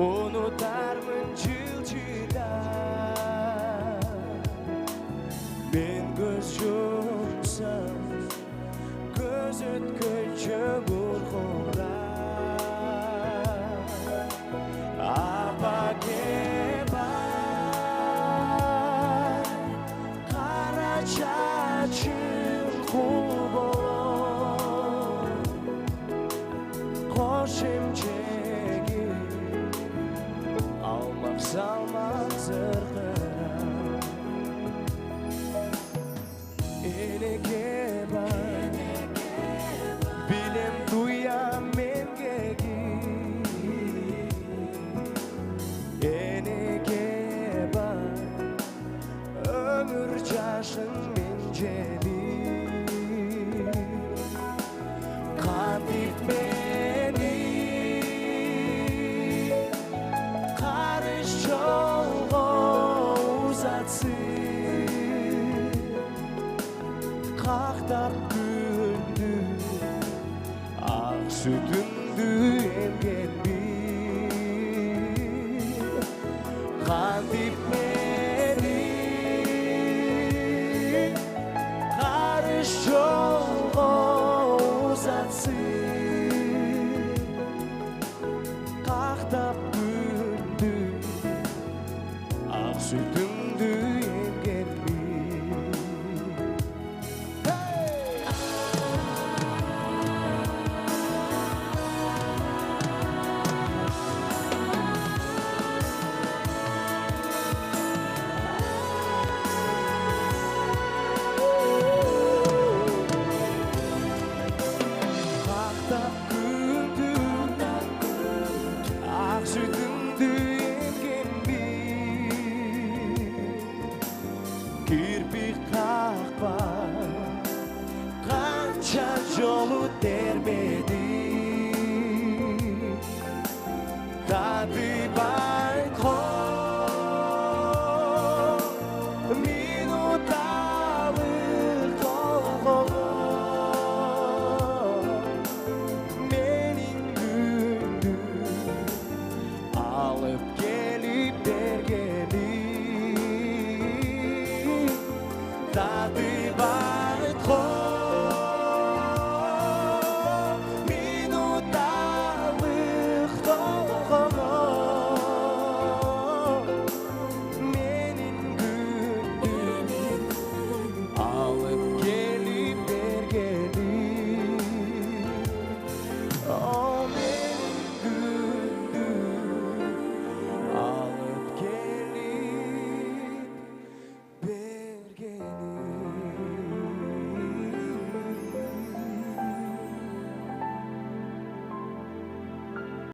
unutarmın жылжыda men көз жұмсам көз өткөнчө буркура апаке бар кара чачың кубол кош эмчеги алмак салмак зыркыра энеке бар билем дуям меңгеги энеке бар өмүр жашың мен жеби кантип мени карыш жолго узатсың кактап күндү ак сүтүңдү эмгенби кантип мени карыш жолго узатсың кактап күндү ак сүтүңдү эмгенби кактап күндү ак сүтүңдү эмгенби кирпик какпа канча жолу тербеди таты бар